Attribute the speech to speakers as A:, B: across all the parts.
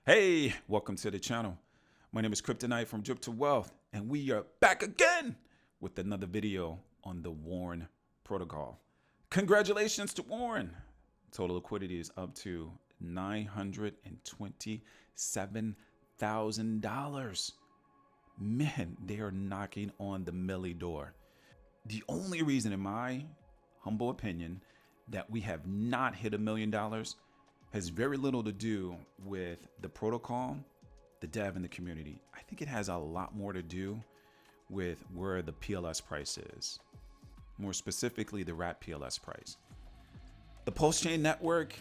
A: Hey, welcome to the channel. My name is Kryptonite from Drip to Wealth, and we are back again with another video on the Warren protocol. Congratulations to Warren. Total liquidity is up to $927,000. Man, they are knocking on the milli door. The only reason, in my humble opinion, that we have not hit $1 million has very little to do with the protocol, the dev, and the community. I think it has a lot more to do with where the PLS price is. More specifically, the wrap PLS price. The Pulse Chain Network,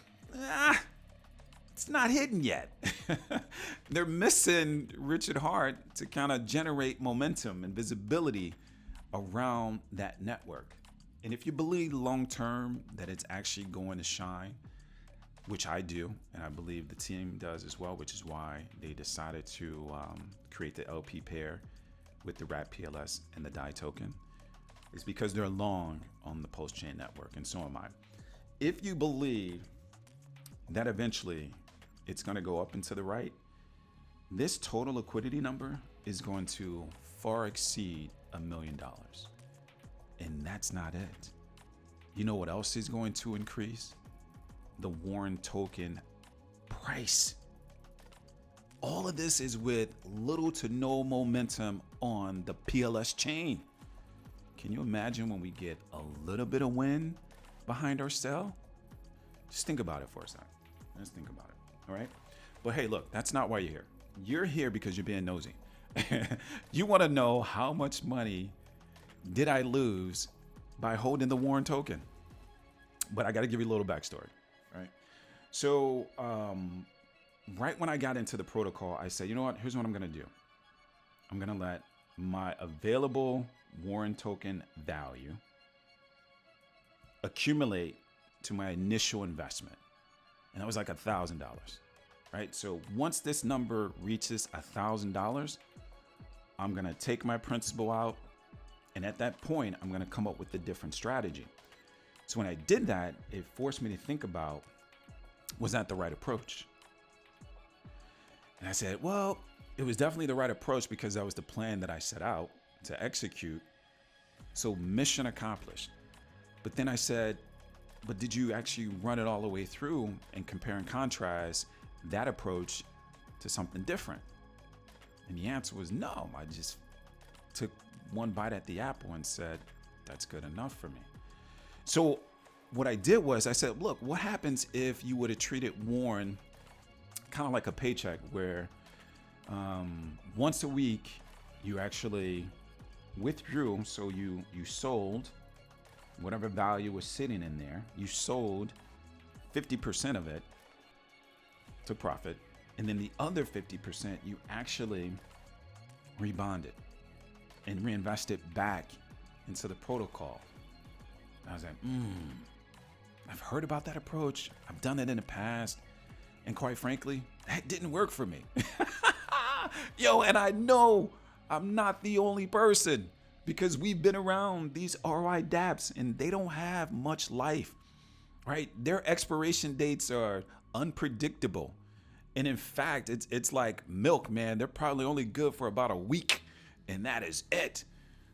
A: it's not hidden yet. They're missing Richard Hart to kind of generate momentum and visibility around that network. And if you believe long-term that it's actually going to shine, which I do, and I believe the team does as well, which is why they decided to create the LP pair with the wrap PLS and the DAI token, is because they're long on the Pulse Chain Network, and so am I. If you believe that eventually it's going to go up and to the right, this total liquidity number is going to far exceed $1 million. And that's not it. You know what else is going to increase? The Warren token price. All of this is with little to no momentum on the PLS chain. Can you imagine when we get a little bit of wind behind our sell? Just think about it for a second. Let's think about it. All right. But hey, look, that's not why you're here. You're here because you're being nosy. You want to know how much money did I lose by holding the Warren token? But I got to give you a little backstory. Right. So right when I got into the protocol, I said, you know what? Here's what I'm going to do. I'm going to let my available Warren token value accumulate to my initial investment. And that was like $1,000. Right. So once this number reaches $1,000, I'm going to take my principal out. And at that point, I'm going to come up with a different strategy. So when I did that, it forced me to think about, was that the right approach? And I said, well, it was definitely the right approach because that was the plan that I set out to execute. So mission accomplished. But then I said, but did you actually run it all the way through and compare and contrast that approach to something different? And the answer was no. I just took one bite at the apple and said, that's good enough for me. So what I did was I said, look, what happens if you would have treated Warren kind of like a paycheck where once a week you actually withdrew. So you sold whatever value was sitting in there. You sold 50% of it to profit. And then the other 50% you actually rebonded and reinvested back into the protocol. I was like, I've heard about that approach. I've done it in the past. And quite frankly, that didn't work for me. Yo, and I know I'm not the only person because we've been around these ROI dApps and they don't have much life, right? Their expiration dates are unpredictable. And in fact, it's like milk, man. They're probably only good for about a week and that is it.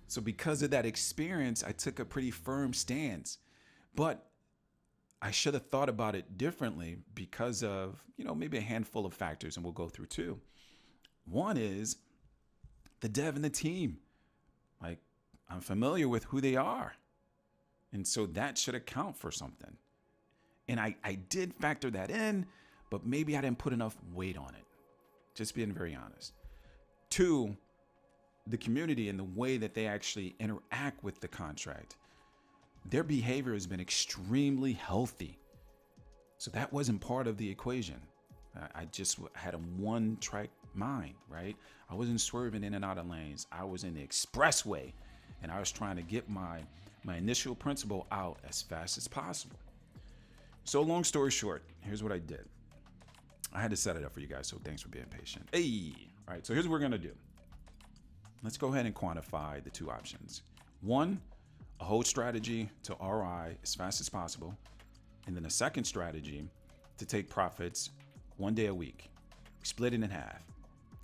A: So because of that experience, I took a pretty firm stance, but I should have thought about it differently because of, maybe a handful of factors, and we'll go through two. One is the dev and the team. Like, I'm familiar with who they are. And so that should account for something. And I did factor that in, but maybe I didn't put enough weight on it. Just being very honest. Two, the community and the way that they actually interact with the contract. Their behavior has been extremely healthy. So that wasn't part of the equation. I just had a one-track mind, right? I wasn't swerving in and out of lanes. I was in the expressway and I was trying to get my initial principal out as fast as possible. So long story short, here's what I did. I had to set it up for you guys, so thanks for being patient. Hey, all right, so here's what we're gonna do. Let's go ahead and quantify the two options. One, a hold strategy to RI as fast as possible. And then a second strategy to take profits one day a week. split it in half.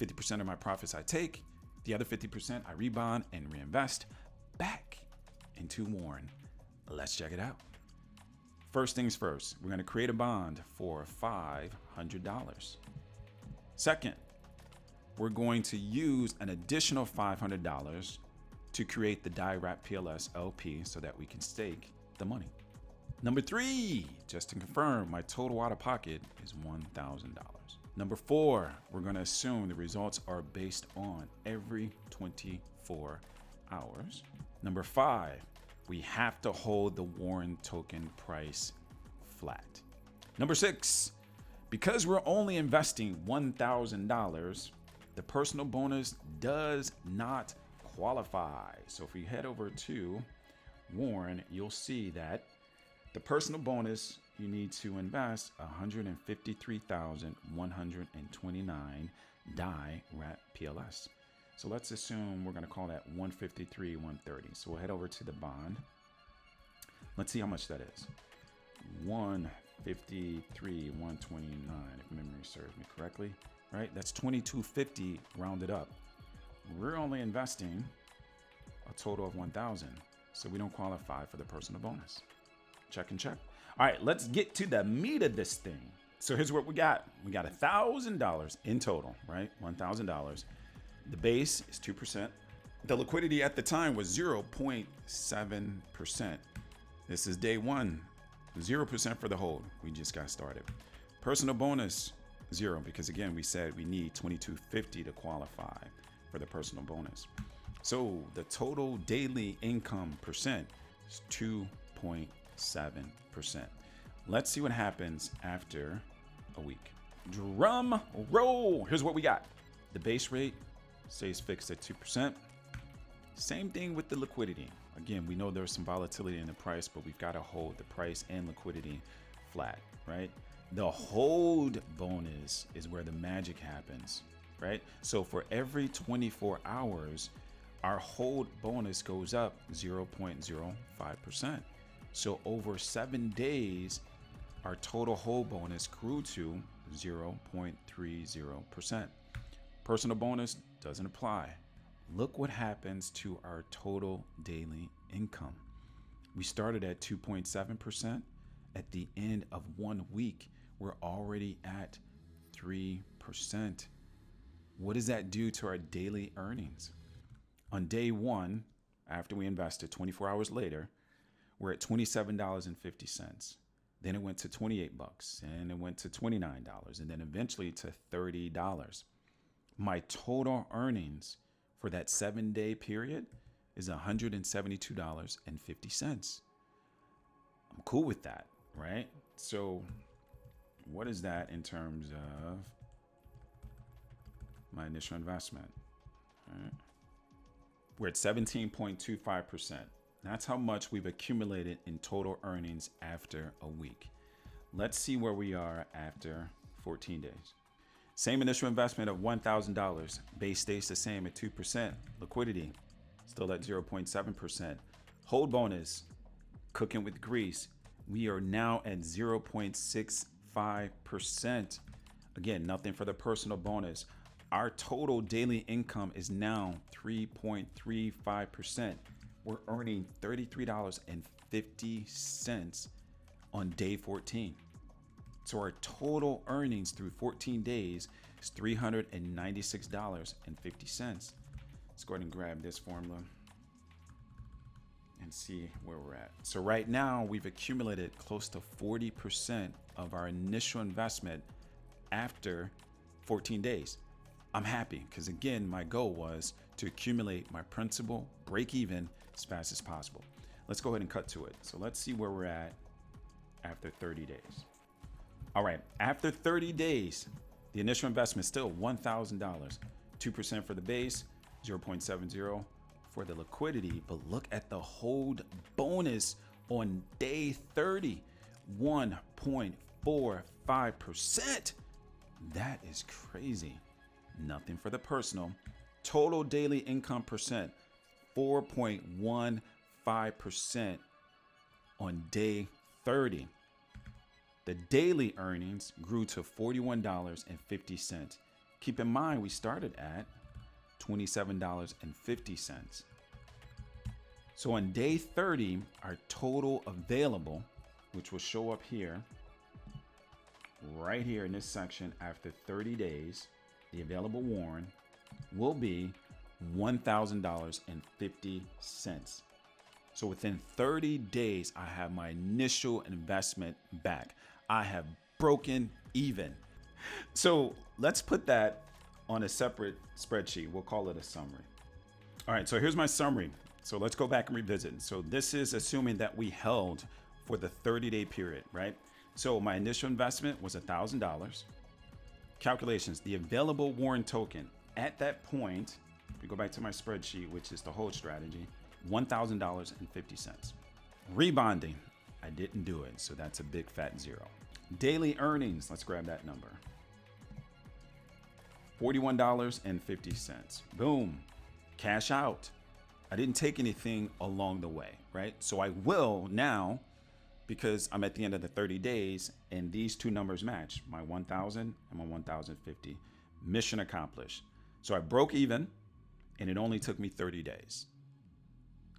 A: 50% of my profits I take, the other 50% I rebond and reinvest back into Warren. Let's check it out. First things first, we're going to create a bond for $500. Second, we're going to use an additional $500 to create the DIRAP PLS LP so that we can stake the money. Number 3, just to confirm, my total out of pocket is $1,000. Number 4, we're going to assume the results are based on every 24 hours. Number 5, we have to hold the Warren token price flat. Number 6, because we're only investing $1,000, the personal bonus does not qualify. So if we head over to Warren, you'll see that the personal bonus, you need to invest 153,129 DIRAP PLS. So let's assume we're going to call that 153,130. So we'll head over to the bond. Let's see how much that is. 153,129, if memory serves me correctly, right? That's 2250 rounded up. We're only investing a total of 1,000, so we don't qualify for the personal bonus. Check and check. All right, let's get to the meat of this thing. So here's what we got. We got $1,000 in total, right? $1,000. The base is 2%. The liquidity at the time was 0.7%. This is day one, 0% for the hold. We just got started. Personal bonus, 0, because again, we said we need 2250 to qualify for the personal bonus. So the total daily income percent is 2.7%. Let's see what happens after a week. Drum roll. Here's what we got. The base rate stays fixed at 2%. Same thing with the liquidity. Again, we know there's some volatility in the price, but we've got to hold the price and liquidity flat, right? The hold bonus is where the magic happens, right? So for every 24 hours, our hold bonus goes up 0.05%. So over 7 days, our total hold bonus grew to 0.30%. Personal bonus doesn't apply. Look what happens to our total daily income. We started at 2.7%. At the end of 1 week, we're already at 3%. What does that do to our daily earnings? On day one, after we invested 24 hours later, we're at $27.50. Then it went to $28, and it went to $29, and then eventually to $30. My total earnings for that 7-day period is $172.50. I'm cool with that, right? So what is that in terms of my initial investment? All right. We're at 17.25%. That's how much we've accumulated in total earnings after a week. Let's see where we are after 14 days. Same initial investment of $1,000. Base stays the same at 2%. Liquidity still at 0.7%. Hold bonus, cooking with grease. We are now at 0.65%. Again, nothing for the personal bonus. Our total daily income is now 3.35%. We're earning $33.50 on day 14. So our total earnings through 14 days is $396.50. Let's go ahead and grab this formula and see where we're at. So right now we've accumulated close to 40% of our initial investment after 14 days. I'm happy because again, my goal was to accumulate my principal, break even as fast as possible. Let's go ahead and cut to it. So let's see where we're at after 30 days. All right, after 30 days, the initial investment is still $1,000, 2% for the base, 0.70 for the liquidity. But look at the hold bonus on day 30, 1.45%. That is crazy. Nothing for the personal. Total daily income percent, 4.15% on day 30. The daily earnings grew to $41.50. keep in mind, we started at $27.50. So on day 30, our total available, which will show up here, right here in this section after 30 days, the available warrant will be $1,000.50. So within 30 days, I have my initial investment back. I have broken even. So let's put that on a separate spreadsheet. We'll call it a summary. All right, so here's my summary. So let's go back and revisit. So this is assuming that we held for the 30-day period, right? So my initial investment was $1,000. Calculations, the available warrant token at that point, if we go back to my spreadsheet, which is the hold strategy, $1,000.50. Rebonding, I didn't do it, so that's a big fat zero. Daily earnings, let's grab that number. $41.50. Boom, cash out. I didn't take anything along the way, right? So I will now, because I'm at the end of the 30 days and these two numbers match, my 1,000 and my 1,050. Mission accomplished. So I broke even and it only took me 30 days.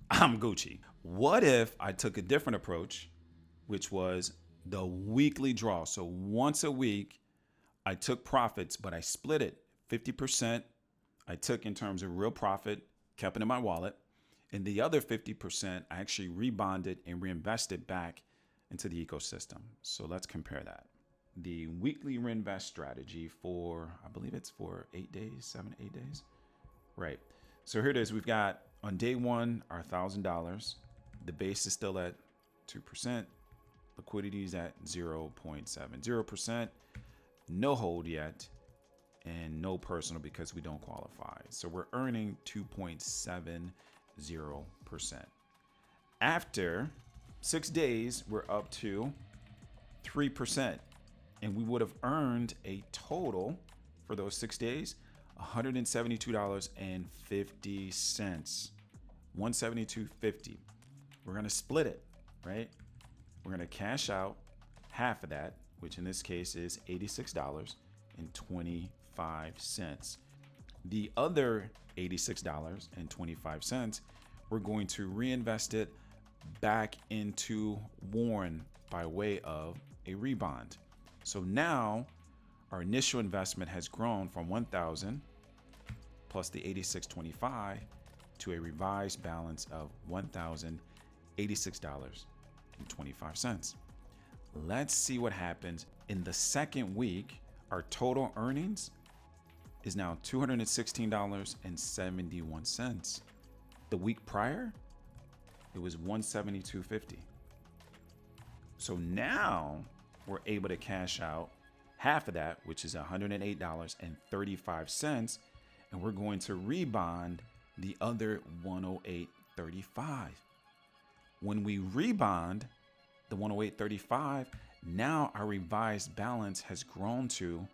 A: I'm Gucci. What if I took a different approach, which was the weekly draw? So once a week, I took profits, but I split it 50%. I took in terms of real profit, kept it in my wallet. And the other 50%, I actually rebonded and reinvested back into the ecosystem. So let's compare that. The weekly reinvest strategy for, I believe it's for 8 days, 7 to 8 days. Right. So here it is. We've got on day one, our $1,000. The base is still at 2%. Liquidity is at 0.70%. No hold yet. And no personal because we don't qualify. So we're earning 2.70%. After 6 days, we're up to 3%. And we would have earned a total for those 6 days, $172.50. $172.50. We're going to split it, right? We're going to cash out half of that, which in this case is $86.25. The other $86.25, we're going to reinvest it back into Warren by way of a rebond. So now our initial investment has grown from 1,000 plus the 86.25 to a revised balance of $1,086.25. Let's see what happens in the second week. Our total earnings is now $216.71. The week prior, it was $172.50. So now we're able to cash out half of that, which is $108.35, and we're going to rebond the other $108.35. When we rebond the $108.35, now our revised balance has grown to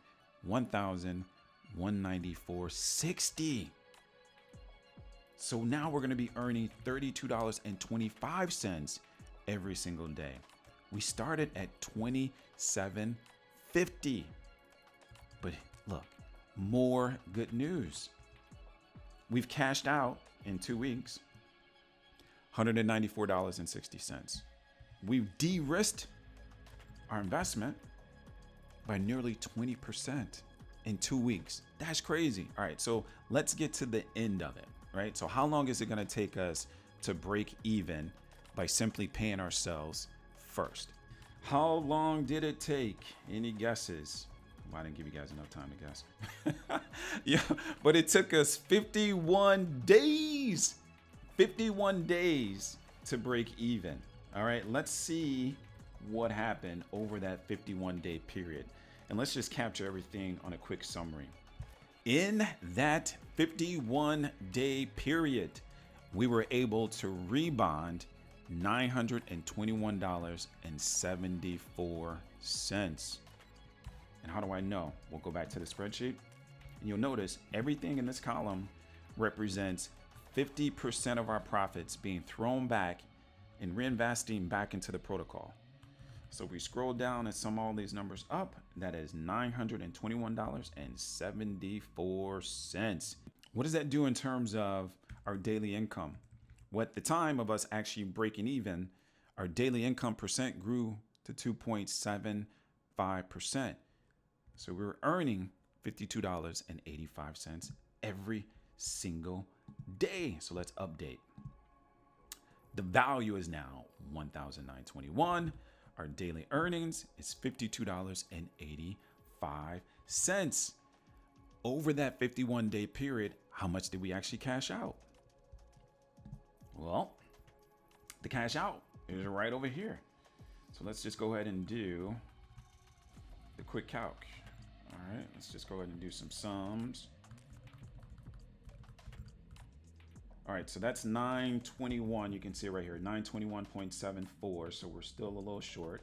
A: $1,194.60. So now we're going to be earning $32.25 every single day. We started at $27.50. But look, more good news. We've cashed out in 2 weeks $194.60. We've de-risked our investment by nearly 20% in 2 weeks. That's crazy. All right, so let's get to the end of it, right? So how long is it going to take us to break even by simply paying ourselves first? How long did it take? Any guesses? Well, I didn't give you guys enough time to guess. Yeah, but it took us 51 days. 51 days to break even. All right, let's see what happened over that 51-day period. And let's just capture everything on a quick summary. In that 51-day period, we were able to rebond $921.74. And how do I know? We'll go back to the spreadsheet. And you'll notice everything in this column represents 50% of our profits being thrown back and reinvesting back into the protocol. So we scroll down and sum all these numbers up, That is $921.74. What does that do in terms of our daily income? Well, at the time of us actually breaking even, our daily income percent grew to 2.75%. So we were earning $52.85 every single day. So let's update. The value is now $1,921. Our daily earnings is $52.85. Over that 51-day period, how much did we actually cash out? Well, the cash out is right over here. So let's just go ahead and do the quick calc. All right, let's just go ahead and do some sums. All right, so that's 921. You can see it right here, 921.74. So we're still a little short.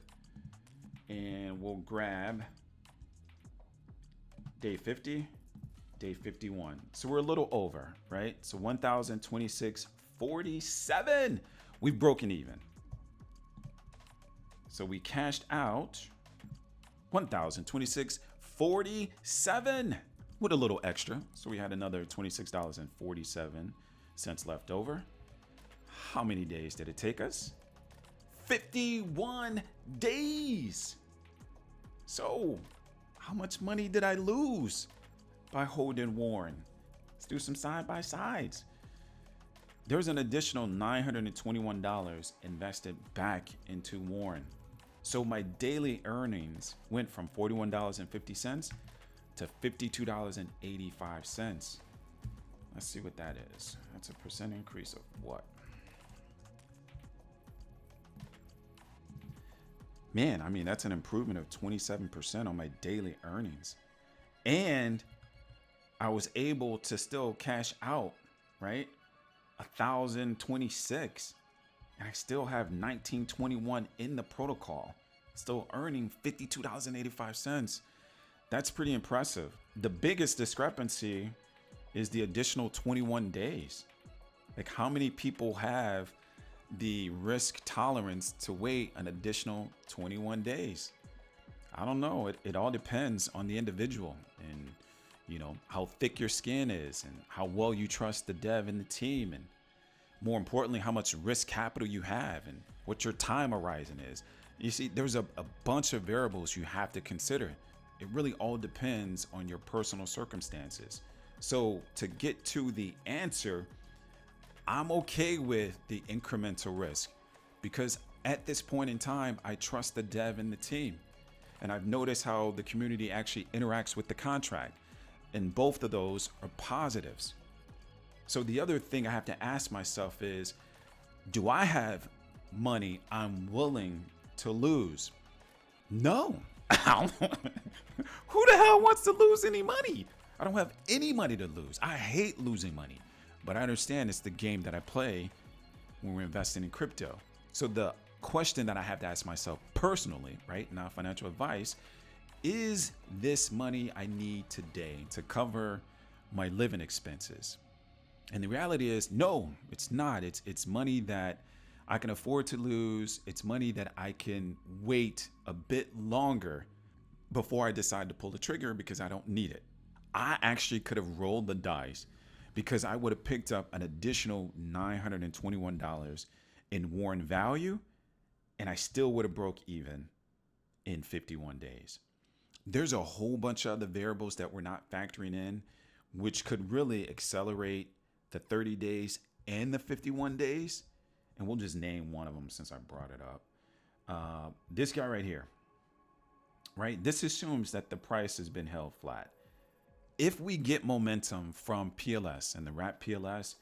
A: And we'll grab day 50, day 51. So we're a little over, right? So 1,026.47. We've broken even. So we cashed out 1,026.47 with a little extra. So we had another $26.47 left over. How many days did it take us? 51 days. So how much money did I lose by holding Warren? Let's do some side by sides. There's an additional $921 invested back into Warren. So my daily earnings went from $41.50 to $52.85. Let's see what that is. That's a percent increase of what? Man, I mean, that's an improvement of 27% on my daily earnings. And I was able to still cash out, right? 1,026. And I still have 1921 in the protocol, still earning $52.85. That's pretty impressive. The biggest discrepancy is the additional 21 days. Like, how many people have the risk tolerance to wait an additional 21 days? I don't know. It all depends on the individual and, how thick your skin is and how well you trust the dev and the team. And more importantly, how much risk capital you have and what your time horizon is. You see, there's a bunch of variables you have to consider. It really all depends on your personal circumstances. So to get to the answer, I'm okay with the incremental risk because at this point in time, I trust the dev and the team. And I've noticed how the community actually interacts with the contract. And both of those are positives. So the other thing I have to ask myself is, do I have money I'm willing to lose? No. Who the hell wants to lose any money? I don't have any money to lose. I hate losing money, but I understand it's the game that I play when we're investing in crypto. So the question that I have to ask myself personally, right, not financial advice, is this money I need today to cover my living expenses? And the reality is, no, it's not. It's money that I can afford to lose. It's money that I can wait a bit longer before I decide to pull the trigger because I don't need it. I actually could have rolled the dice because I would have picked up an additional $921 in Warren value, and I still would have broke even in 51 days. There's a whole bunch of other variables that we're not factoring in, which could really accelerate the 30 days and the 51 days. And we'll just name one of them since I brought it up. This guy right here, right? This assumes that the price has been held flat. If we get momentum from PLS and the wrap PLS,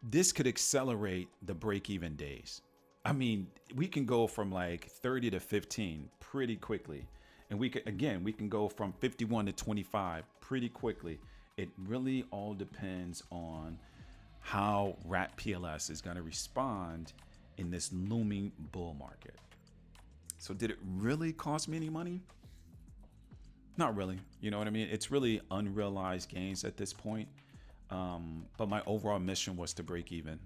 A: this could accelerate the break-even days. I mean, we can go from like 30 to 15 pretty quickly. And we can go from 51 to 25 pretty quickly. It really all depends on how wrap PLS is going to respond in this looming bull market. So did it really cost me any money? Not really. You know what I mean? It's really unrealized gains at this point. But my overall mission was to break even.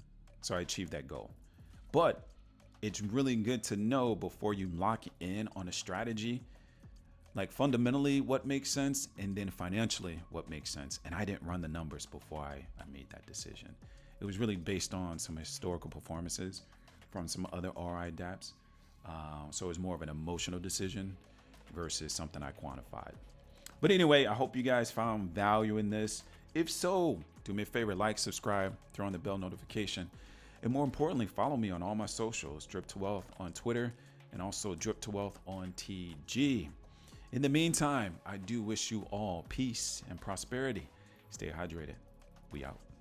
A: So I achieved that goal. But it's really good to know before you lock in on a strategy, like fundamentally what makes sense and then financially what makes sense. And I didn't run the numbers before I made that decision. It was really based on some historical performances from some other RI dApps. So it was more of an emotional decision versus something I quantified. But anyway, I hope you guys found value in this. If so, do me a favor, like, subscribe, throw on the bell notification, and more importantly, follow me on all my socials, Drip to Wealth on Twitter and also Drip to Wealth on TG. In the meantime, I do wish you all peace and prosperity. Stay hydrated. We out.